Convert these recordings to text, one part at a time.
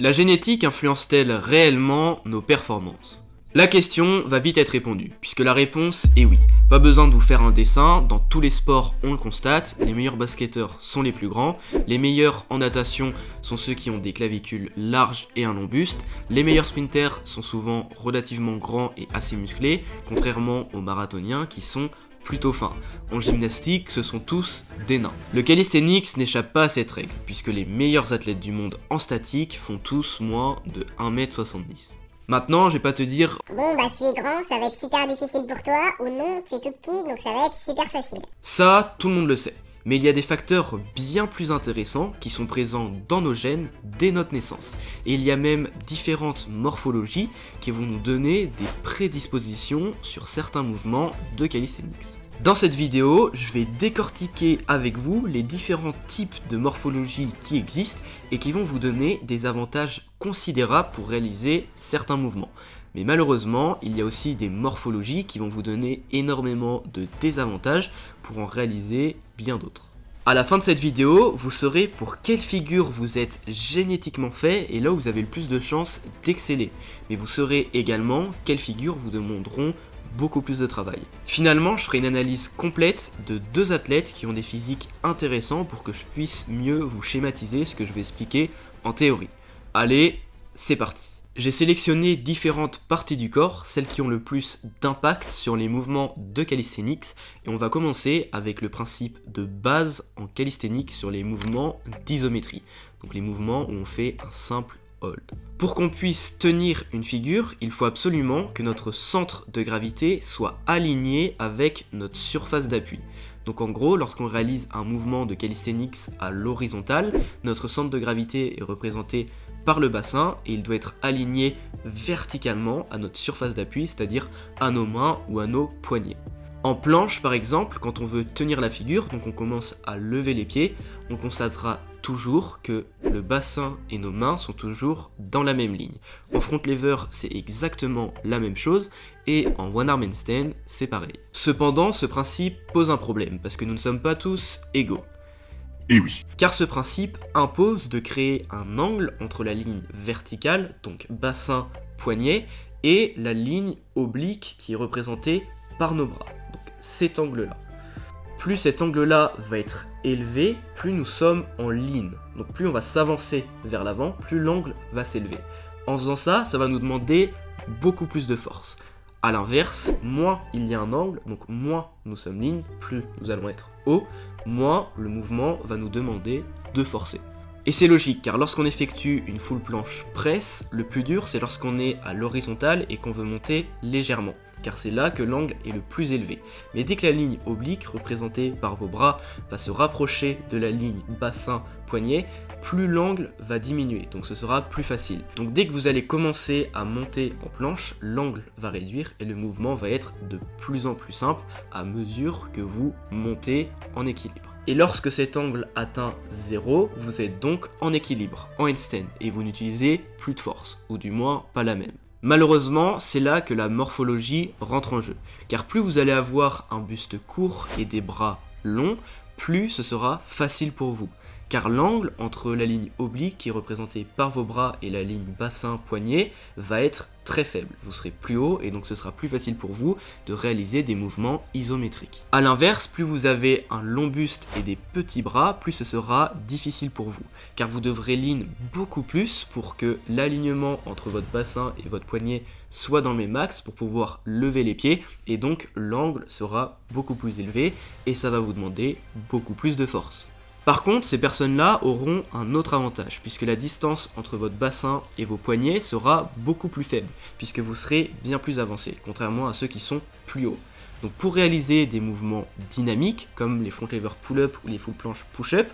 La génétique influence-t-elle réellement nos performances? La question va vite être répondue, puisque la réponse est oui. Pas besoin de vous faire un dessin, dans tous les sports on le constate, les meilleurs basketteurs sont les plus grands, les meilleurs en natation sont ceux qui ont des clavicules larges et un long buste, les meilleurs sprinters sont souvent relativement grands et assez musclés, contrairement aux marathoniens qui sont plutôt fins. En gymnastique, ce sont tous des nains. Le calisthenics n'échappe pas à cette règle, puisque les meilleurs athlètes du monde en statique font tous moins de 1m70. Maintenant, je vais pas te dire « Bon bah tu es grand, ça va être super difficile pour toi » ou « Non, tu es tout petit, donc ça va être super facile ». Ça, tout le monde le sait. Mais il y a des facteurs bien plus intéressants qui sont présents dans nos gènes dès notre naissance. Et il y a même différentes morphologies qui vont nous donner des prédispositions sur certains mouvements de calisthenics. Dans cette vidéo, je vais décortiquer avec vous les différents types de morphologie qui existent et qui vont vous donner des avantages considérables pour réaliser certains mouvements. Mais malheureusement, il y a aussi des morphologies qui vont vous donner énormément de désavantages pour en réaliser bien d'autres. À la fin de cette vidéo, vous saurez pour quelle figure vous êtes génétiquement fait et là où vous avez le plus de chances d'exceller. Mais vous saurez également quelles figures vous demanderont beaucoup plus de travail. Finalement, je ferai une analyse complète de deux athlètes qui ont des physiques intéressants pour que je puisse mieux vous schématiser ce que je vais expliquer en théorie. Allez, c'est parti. J'ai sélectionné différentes parties du corps, celles qui ont le plus d'impact sur les mouvements de calisthenics, et on va commencer avec le principe de base en calisthenics sur les mouvements d'isométrie, donc les mouvements où on fait un simple hold. Pour qu'on puisse tenir une figure, il faut absolument que notre centre de gravité soit aligné avec notre surface d'appui. Donc en gros, lorsqu'on réalise un mouvement de calisthenics à l'horizontale, notre centre de gravité est représenté par le bassin et il doit être aligné verticalement à notre surface d'appui, c'est-à-dire à nos mains ou à nos poignets. En planche par exemple, quand on veut tenir la figure, donc on commence à lever les pieds, on constatera toujours que le bassin et nos mains sont toujours dans la même ligne. En front lever, c'est exactement la même chose et en one arm handstand, c'est pareil. Cependant, ce principe pose un problème parce que nous ne sommes pas tous égaux. Et oui. Car ce principe impose de créer un angle entre la ligne verticale, donc bassin, poignet, et la ligne oblique qui est représentée par nos bras, donc cet angle-là. Plus cet angle-là va être élevé, plus nous sommes en ligne. Donc plus on va s'avancer vers l'avant, plus l'angle va s'élever. En faisant ça, ça va nous demander beaucoup plus de force. A l'inverse, moins il y a un angle, donc moins nous sommes lignes, plus nous allons être haut, moins le mouvement va nous demander de forcer. Et c'est logique, car lorsqu'on effectue une full planche presse, le plus dur c'est lorsqu'on est à l'horizontale et qu'on veut monter légèrement, car c'est là que l'angle est le plus élevé. Mais dès que la ligne oblique, représentée par vos bras, va se rapprocher de la ligne bassin-poignet, plus l'angle va diminuer, donc ce sera plus facile. Donc dès que vous allez commencer à monter en planche, l'angle va réduire et le mouvement va être de plus en plus simple à mesure que vous montez en équilibre. Et lorsque cet angle atteint 0, vous êtes donc en équilibre, en handstand, et vous n'utilisez plus de force, ou du moins pas la même. Malheureusement, c'est là que la morphologie rentre en jeu, car plus vous allez avoir un buste court et des bras longs, plus ce sera facile pour vous. Car l'angle entre la ligne oblique qui est représentée par vos bras et la ligne bassin-poignet va être très faible. Vous serez plus haut et donc ce sera plus facile pour vous de réaliser des mouvements isométriques. A l'inverse, plus vous avez un long buste et des petits bras, plus ce sera difficile pour vous. Car vous devrez lean beaucoup plus pour que l'alignement entre votre bassin et votre poignet soit dans le même axe pour pouvoir lever les pieds et donc l'angle sera beaucoup plus élevé et ça va vous demander beaucoup plus de force. Par contre, ces personnes-là auront un autre avantage, puisque la distance entre votre bassin et vos poignets sera beaucoup plus faible, puisque vous serez bien plus avancé, contrairement à ceux qui sont plus hauts. Donc pour réaliser des mouvements dynamiques, comme les front lever pull-up ou les full planche push-up,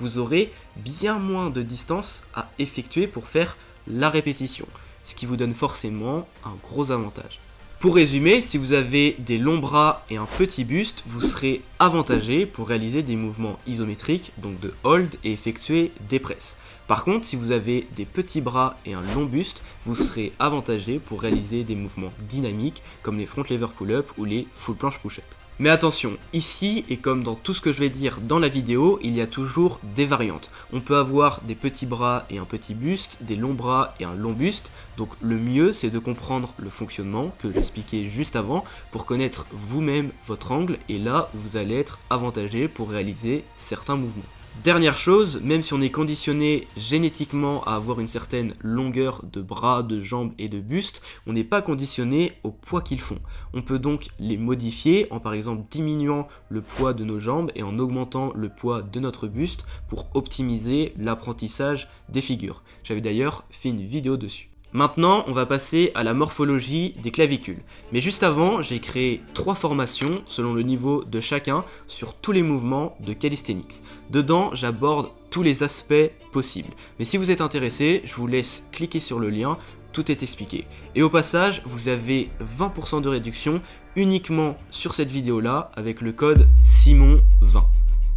vous aurez bien moins de distance à effectuer pour faire la répétition, ce qui vous donne forcément un gros avantage. Pour résumer, si vous avez des longs bras et un petit buste, vous serez avantagé pour réaliser des mouvements isométriques, donc de hold et effectuer des presses. Par contre, si vous avez des petits bras et un long buste, vous serez avantagé pour réaliser des mouvements dynamiques comme les front lever pull-up ou les full planche push-up. Mais attention, ici, et comme dans tout ce que je vais dire dans la vidéo, il y a toujours des variantes. On peut avoir des petits bras et un petit buste, des longs bras et un long buste, donc le mieux c'est de comprendre le fonctionnement que j'expliquais juste avant pour connaître vous-même votre angle et là où vous allez être avantagé pour réaliser certains mouvements. Dernière chose, même si on est conditionné génétiquement à avoir une certaine longueur de bras, de jambes et de buste, on n'est pas conditionné au poids qu'ils font. On peut donc les modifier en par exemple diminuant le poids de nos jambes et en augmentant le poids de notre buste pour optimiser l'apprentissage des figures. J'avais d'ailleurs fait une vidéo dessus. Maintenant, on va passer à la morphologie des clavicules. Mais juste avant, j'ai créé 3 formations selon le niveau de chacun sur tous les mouvements de calisthenics. Dedans, j'aborde tous les aspects possibles. Mais si vous êtes intéressé, je vous laisse cliquer sur le lien, tout est expliqué. Et au passage, vous avez 20% de réduction uniquement sur cette vidéo-là avec le code SIMON20.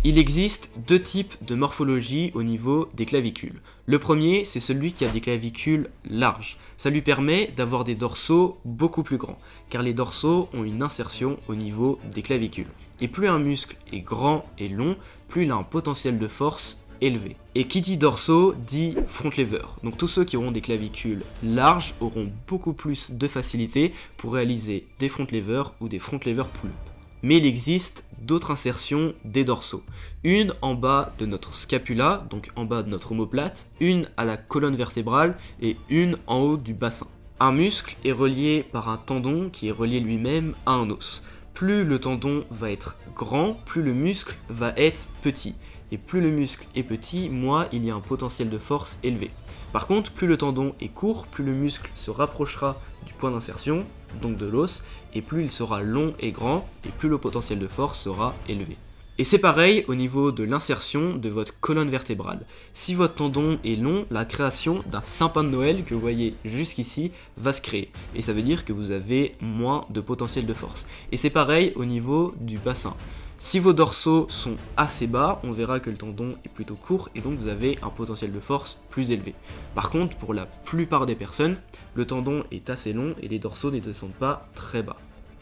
Il existe 2 types de morphologie au niveau des clavicules. Le premier, c'est celui qui a des clavicules larges. Ça lui permet d'avoir des dorsaux beaucoup plus grands, car les dorsaux ont une insertion au niveau des clavicules. Et plus un muscle est grand et long, plus il a un potentiel de force élevé. Et qui dit dorsaux dit front lever. Donc tous ceux qui auront des clavicules larges auront beaucoup plus de facilité pour réaliser des front lever ou des front lever pull-up. Mais il existe d'autres insertions des dorsaux. Une en bas de notre scapula, donc en bas de notre omoplate, une à la colonne vertébrale et une en haut du bassin. Un muscle est relié par un tendon qui est relié lui-même à un os. Plus le tendon va être grand, plus le muscle va être petit. Et plus le muscle est petit, moins il y a un potentiel de force élevé. Par contre, plus le tendon est court, plus le muscle se rapprochera du point d'insertion, donc de l'os, et plus il sera long et grand, et plus le potentiel de force sera élevé. Et c'est pareil au niveau de l'insertion de votre colonne vertébrale. Si votre tendon est long, la création d'un sapin de Noël que vous voyez jusqu'ici va se créer. Et ça veut dire que vous avez moins de potentiel de force. Et c'est pareil au niveau du bassin. Si vos dorsaux sont assez bas, on verra que le tendon est plutôt court et donc vous avez un potentiel de force plus élevé. Par contre, pour la plupart des personnes, le tendon est assez long et les dorsaux ne descendent pas très bas.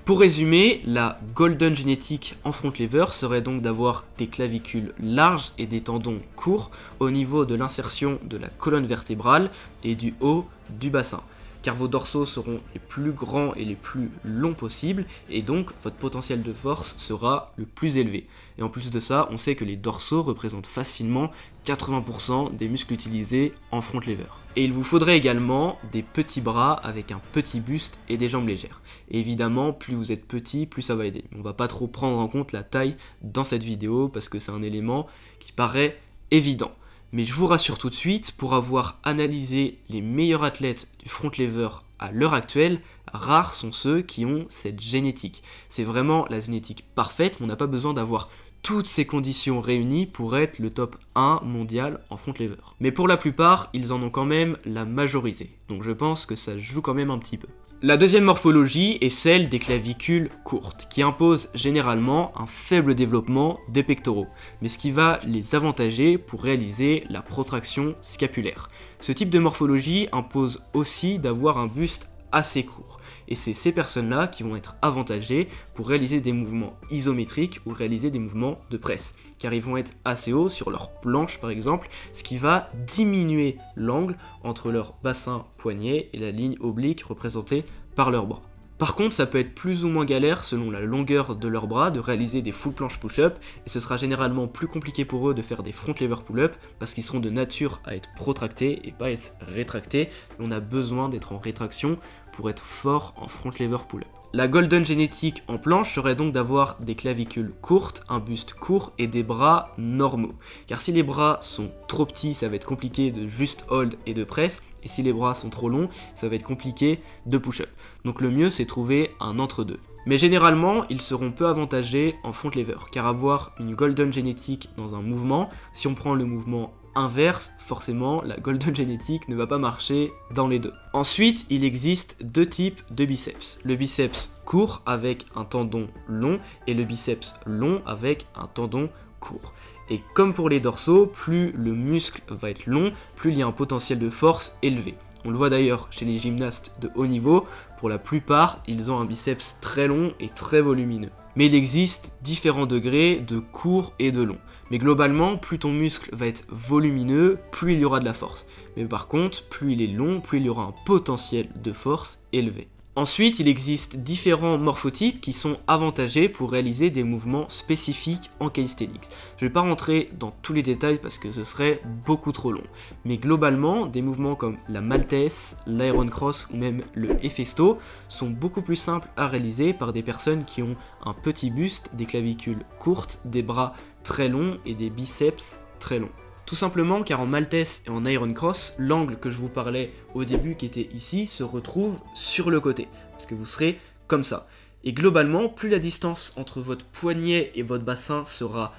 Pour résumer, la golden génétique en front lever serait donc d'avoir des clavicules larges et des tendons courts au niveau de l'insertion de la colonne vertébrale et du haut du bassin. Car vos dorsaux seront les plus grands et les plus longs possibles, et donc votre potentiel de force sera le plus élevé. Et en plus de ça, on sait que les dorsaux représentent facilement 80% des muscles utilisés en front lever. Et il vous faudrait également des petits bras avec un petit buste et des jambes légères. Et évidemment, plus vous êtes petit, plus ça va aider. On va pas trop prendre en compte la taille dans cette vidéo, parce que c'est un élément qui paraît évident. Mais je vous rassure tout de suite, pour avoir analysé les meilleurs athlètes du front lever à l'heure actuelle, rares sont ceux qui ont cette génétique. C'est vraiment la génétique parfaite, on n'a pas besoin d'avoir toutes ces conditions réunies pour être le top 1 mondial en front lever. Mais pour la plupart, ils en ont quand même la majorité, donc je pense que ça joue quand même un petit peu. La deuxième morphologie est celle des clavicules courtes, qui impose généralement un faible développement des pectoraux, mais ce qui va les avantager pour réaliser la protraction scapulaire. Ce type de morphologie impose aussi d'avoir un buste assez court, et c'est ces personnes-là qui vont être avantagées pour réaliser des mouvements isométriques ou réaliser des mouvements de presse, car ils vont être assez hauts sur leur planche par exemple, ce qui va diminuer l'angle entre leur bassin poignet et la ligne oblique représentée par leurs bras. Par contre, ça peut être plus ou moins galère selon la longueur de leurs bras de réaliser des full planche push-up, et ce sera généralement plus compliqué pour eux de faire des front lever pull-up parce qu'ils seront de nature à être protractés et pas être rétractés. On a besoin d'être en rétraction pour être fort en front lever pull-up. La golden génétique en planche serait donc d'avoir des clavicules courtes, un buste court et des bras normaux. Car si les bras sont trop petits, ça va être compliqué de juste hold et de presse, et si les bras sont trop longs, ça va être compliqué de push-up. Donc le mieux c'est trouver un entre-deux. Mais généralement, ils seront peu avantagés en front lever, car avoir une golden génétique dans un mouvement, si on prend le mouvement inverse, forcément, la golden génétique ne va pas marcher dans les deux. Ensuite, il existe 2 types de biceps. Le biceps court avec un tendon long et le biceps long avec un tendon court. Et comme pour les dorsaux, plus le muscle va être long, plus il y a un potentiel de force élevé. On le voit d'ailleurs chez les gymnastes de haut niveau, pour la plupart, ils ont un biceps très long et très volumineux. Mais il existe différents degrés de court et de long. Mais globalement, plus ton muscle va être volumineux, plus il y aura de la force. Mais par contre, plus il est long, plus il y aura un potentiel de force élevé. Ensuite, il existe différents morphotypes qui sont avantagés pour réaliser des mouvements spécifiques en calisthenics. Je ne vais pas rentrer dans tous les détails parce que ce serait beaucoup trop long. Mais globalement, des mouvements comme la maltese, l'iron cross ou même le Hefesto sont beaucoup plus simples à réaliser par des personnes qui ont un petit buste, des clavicules courtes, des bras très longs et des biceps très longs. Tout simplement car en maltese et en iron cross, l'angle que je vous parlais au début qui était ici se retrouve sur le côté, parce que vous serez comme ça. Et globalement, plus la distance entre votre poignet et votre bassin sera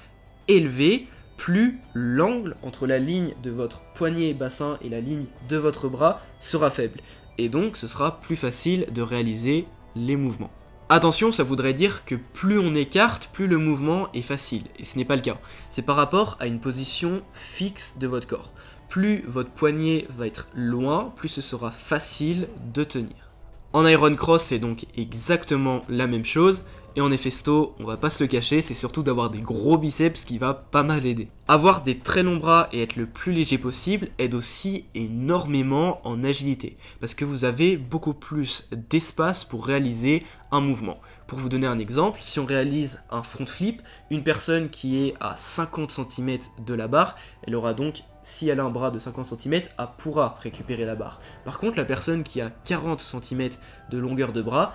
élevée, plus l'angle entre la ligne de votre poignet et bassin et la ligne de votre bras sera faible. Et donc ce sera plus facile de réaliser les mouvements. Attention, ça voudrait dire que plus on écarte, plus le mouvement est facile, et ce n'est pas le cas. C'est par rapport à une position fixe de votre corps. Plus votre poignet va être loin, plus ce sera facile de tenir. En iron cross, c'est donc exactement la même chose, et en Hefesto, on va pas se le cacher, c'est surtout d'avoir des gros biceps qui va pas mal aider. Avoir des très longs bras et être le plus léger possible aide aussi énormément en agilité, parce que vous avez beaucoup plus d'espace pour réaliser un mouvement. Pour vous donner un exemple, si on réalise un front flip, une personne qui est à 50 cm de la barre, elle aura donc, si elle a un bras de 50 cm, elle pourra récupérer la barre. Par contre, la personne qui a 40 cm de longueur de bras,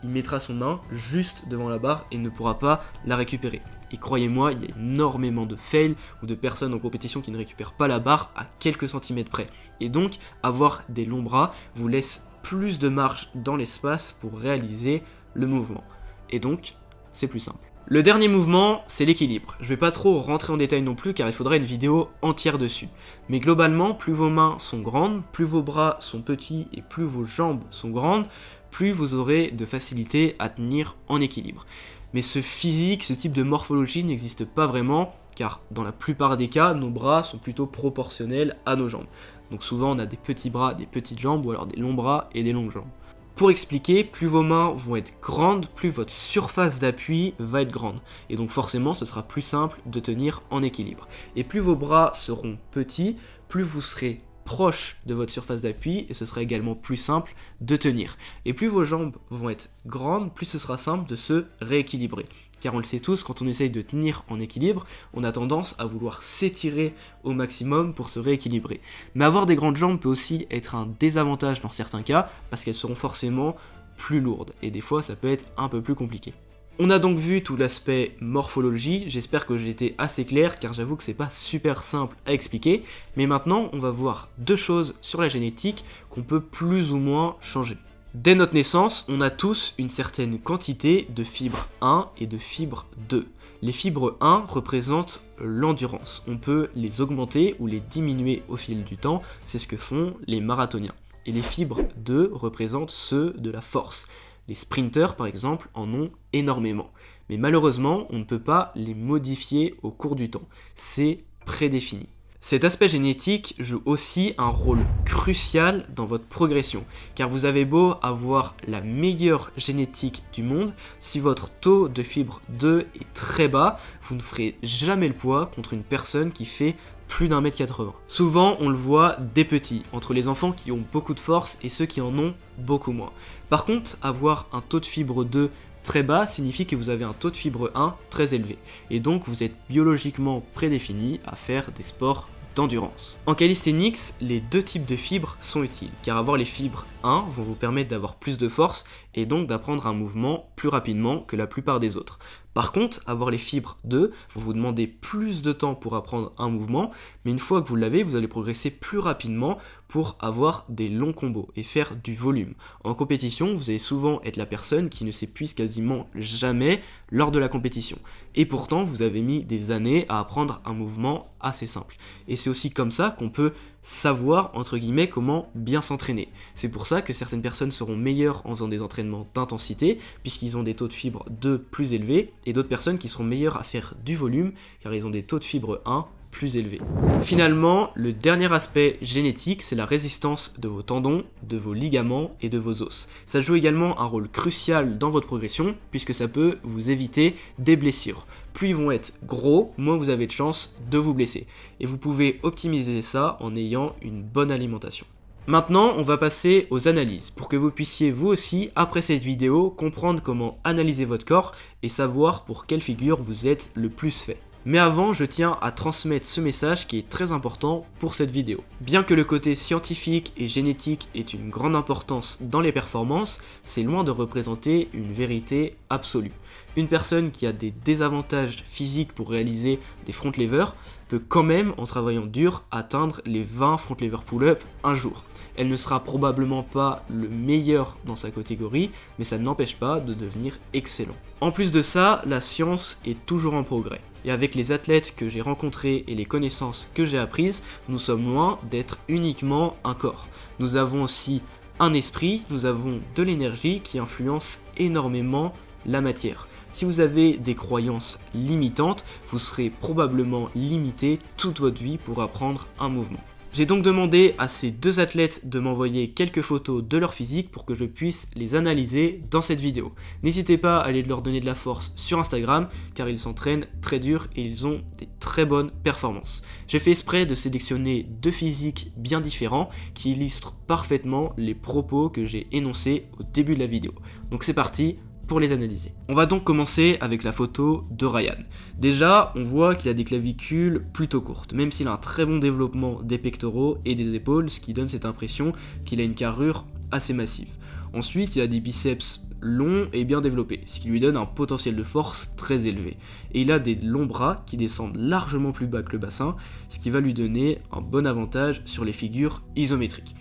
il mettra son main juste devant la barre et ne pourra pas la récupérer. Et croyez-moi, il y a énormément de fails ou de personnes en compétition qui ne récupèrent pas la barre à quelques centimètres près. Et donc, avoir des longs bras vous laisse plus de marge dans l'espace pour réaliser le mouvement. Et donc, c'est plus simple. Le dernier mouvement, c'est l'équilibre. Je vais pas trop rentrer en détail non plus car il faudrait une vidéo entière dessus. Mais globalement, plus vos mains sont grandes, plus vos bras sont petits et plus vos jambes sont grandes, plus vous aurez de facilité à tenir en équilibre. Mais ce physique, ce type de morphologie n'existe pas vraiment car dans la plupart des cas, nos bras sont plutôt proportionnels à nos jambes. Donc souvent on a des petits bras, des petites jambes ou alors des longs bras et des longues jambes. Pour expliquer, plus vos mains vont être grandes, plus votre surface d'appui va être grande. Et donc forcément, ce sera plus simple de tenir en équilibre. Et plus vos bras seront petits, plus vous serez proche de votre surface d'appui et ce sera également plus simple de tenir. Et plus vos jambes vont être grandes, plus ce sera simple de se rééquilibrer. Car on le sait tous, quand on essaye de tenir en équilibre, on a tendance à vouloir s'étirer au maximum pour se rééquilibrer. Mais avoir des grandes jambes peut aussi être un désavantage dans certains cas, parce qu'elles seront forcément plus lourdes, et des fois ça peut être un peu plus compliqué. On a donc vu tout l'aspect morphologie, j'espère que j'ai été assez clair, car j'avoue que c'est pas super simple à expliquer, mais maintenant on va voir deux choses sur la génétique qu'on peut plus ou moins changer. Dès notre naissance, on a tous une certaine quantité de fibres 1 et de fibres 2. Les fibres 1 représentent l'endurance. On peut les augmenter ou les diminuer au fil du temps, c'est ce que font les marathoniens. Et les fibres 2 représentent ceux de la force. Les sprinters, par exemple, en ont énormément. Mais malheureusement, on ne peut pas les modifier au cours du temps. C'est prédéfini. Cet aspect génétique joue aussi un rôle crucial dans votre progression, car vous avez beau avoir la meilleure génétique du monde, si votre taux de fibre 2 est très bas, vous ne ferez jamais le poids contre une personne qui fait plus d'1m80. Souvent, on le voit des petits, entre les enfants qui ont beaucoup de force et ceux qui en ont beaucoup moins. Par contre, avoir un taux de fibre 2 très bas signifie que vous avez un taux de fibre 1 très élevé, et donc vous êtes biologiquement prédéfini à faire des sports d'endurance. En calisthenics, les deux types de fibres sont utiles, car avoir les fibres 1 vont vous permettre d'avoir plus de force et donc d'apprendre un mouvement plus rapidement que la plupart des autres. Par contre, avoir les fibres 2 vont vous demander plus de temps pour apprendre un mouvement, mais une fois que vous l'avez, vous allez progresser plus rapidement pour avoir des longs combos et faire du volume. En compétition, vous allez souvent être la personne qui ne s'épuise quasiment jamais lors de la compétition. Et pourtant, vous avez mis des années à apprendre un mouvement assez simple. Et c'est aussi comme ça qu'on peut savoir, entre guillemets, comment bien s'entraîner. C'est pour ça que certaines personnes seront meilleures en faisant des entraînements d'intensité, puisqu'ils ont des taux de fibre 2 plus élevés, et d'autres personnes qui seront meilleures à faire du volume, car ils ont des taux de fibre 1 plus élevé. Finalement, le dernier aspect génétique, c'est la résistance de vos tendons, de vos ligaments et de vos os. Ça joue également un rôle crucial dans votre progression, puisque ça peut vous éviter des blessures. Plus ils vont être gros, moins vous avez de chances de vous blesser. Et vous pouvez optimiser ça en ayant une bonne alimentation. Maintenant, on va passer aux analyses, pour que vous puissiez vous aussi, après cette vidéo, comprendre comment analyser votre corps et savoir pour quelle figure vous êtes le plus fait. Mais avant, je tiens à transmettre ce message qui est très important pour cette vidéo. Bien que le côté scientifique et génétique ait une grande importance dans les performances, c'est loin de représenter une vérité absolue. Une personne qui a des désavantages physiques pour réaliser des front levers peut quand même, en travaillant dur, atteindre les 20 front lever pull-up un jour. Elle ne sera probablement pas le meilleur dans sa catégorie, mais ça ne l'empêche pas de devenir excellent. En plus de ça, la science est toujours en progrès. Et avec les athlètes que j'ai rencontrés et les connaissances que j'ai apprises, nous sommes loin d'être uniquement un corps. Nous avons aussi un esprit, nous avons de l'énergie qui influence énormément la matière. Si vous avez des croyances limitantes, vous serez probablement limité toute votre vie pour apprendre un mouvement. J'ai donc demandé à ces deux athlètes de m'envoyer quelques photos de leur physique pour que je puisse les analyser dans cette vidéo. N'hésitez pas à aller leur donner de la force sur Instagram car ils s'entraînent très dur et ils ont des très bonnes performances. J'ai fait exprès de sélectionner deux physiques bien différents qui illustrent parfaitement les propos que j'ai énoncés au début de la vidéo. Donc c'est parti pour les analyser. On va donc commencer avec la photo de Ryan. Déjà, on voit qu'il a des clavicules plutôt courtes, même s'il a un très bon développement des pectoraux et des épaules, ce qui donne cette impression qu'il a une carrure assez massive. Ensuite, il a des biceps longs et bien développés, ce qui lui donne un potentiel de force très élevé. Et il a des longs bras qui descendent largement plus bas que le bassin, ce qui va lui donner un bon avantage sur les figures isométriques.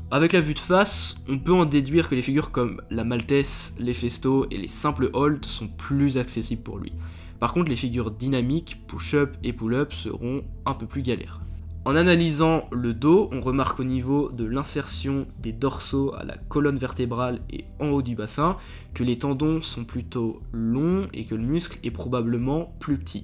Avec la vue de face, on peut en déduire que les figures comme la maltaise, les festo et les simples hold sont plus accessibles pour lui. Par contre, les figures dynamiques, push-up et pull-up seront un peu plus galères. En analysant le dos, on remarque au niveau de l'insertion des dorsaux à la colonne vertébrale et en haut du bassin que les tendons sont plutôt longs et que le muscle est probablement plus petit.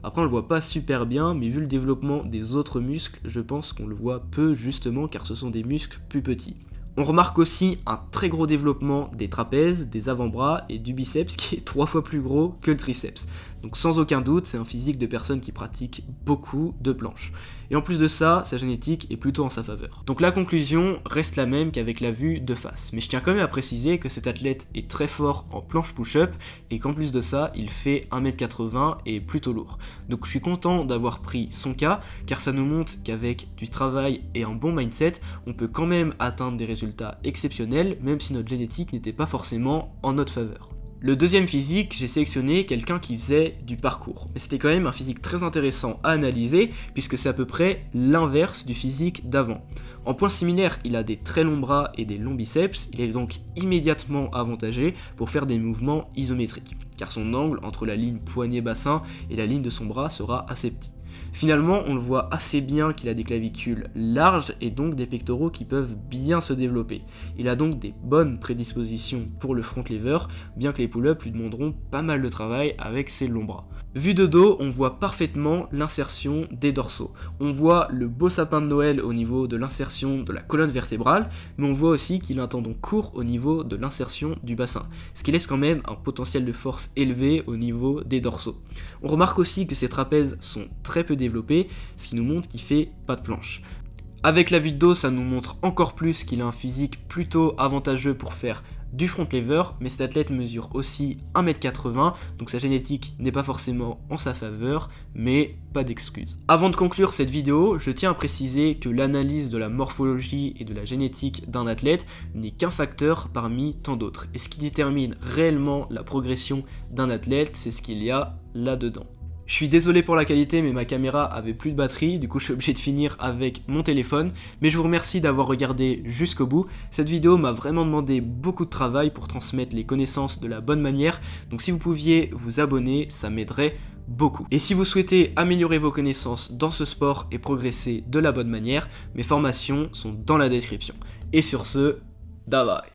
Après on le voit pas super bien, mais vu le développement des autres muscles, je pense qu'on le voit peu justement car ce sont des muscles plus petits. On remarque aussi un très gros développement des trapèzes, des avant-bras et du biceps qui est 3 fois plus gros que le triceps. Donc sans aucun doute, c'est un physique de personnes qui pratiquent beaucoup de planches. Et en plus de ça, sa génétique est plutôt en sa faveur. Donc la conclusion reste la même qu'avec la vue de face. Mais je tiens quand même à préciser que cet athlète est très fort en planche push-up et qu'en plus de ça, il fait 1m80 et est plutôt lourd. Donc je suis content d'avoir pris son cas car ça nous montre qu'avec du travail et un bon mindset, on peut quand même atteindre des résultats exceptionnels même si notre génétique n'était pas forcément en notre faveur. Le deuxième physique, j'ai sélectionné quelqu'un qui faisait du parcours. Mais c'était quand même un physique très intéressant à analyser, puisque c'est à peu près l'inverse du physique d'avant. En point similaire, il a des très longs bras et des longs biceps, il est donc immédiatement avantagé pour faire des mouvements isométriques, car son angle entre la ligne poignet-bassin et la ligne de son bras sera assez petit. Finalement, on le voit assez bien qu'il a des clavicules larges et donc des pectoraux qui peuvent bien se développer. Il a donc des bonnes prédispositions pour le front lever, bien que les pull-ups lui demanderont pas mal de travail avec ses longs bras. Vu de dos, on voit parfaitement l'insertion des dorsaux. On voit le beau sapin de Noël au niveau de l'insertion de la colonne vertébrale, mais on voit aussi qu'il a un tendon court au niveau de l'insertion du bassin, ce qui laisse quand même un potentiel de force élevé au niveau des dorsaux. On remarque aussi que ses trapèzes sont très peu développés, ce qui nous montre qu'il fait pas de planche. Avec la vue de dos, ça nous montre encore plus qu'il a un physique plutôt avantageux pour faire du front lever, mais cet athlète mesure aussi 1m80, donc sa génétique n'est pas forcément en sa faveur, mais pas d'excuses. Avant de conclure cette vidéo, je tiens à préciser que l'analyse de la morphologie et de la génétique d'un athlète n'est qu'un facteur parmi tant d'autres, et ce qui détermine réellement la progression d'un athlète, c'est ce qu'il y a là-dedans. Je suis désolé pour la qualité, mais ma caméra avait plus de batterie, du coup je suis obligé de finir avec mon téléphone, mais je vous remercie d'avoir regardé jusqu'au bout. Cette vidéo m'a vraiment demandé beaucoup de travail pour transmettre les connaissances de la bonne manière, donc si vous pouviez vous abonner, ça m'aiderait beaucoup. Et si vous souhaitez améliorer vos connaissances dans ce sport et progresser de la bonne manière, mes formations sont dans la description. Et sur ce, bye bye.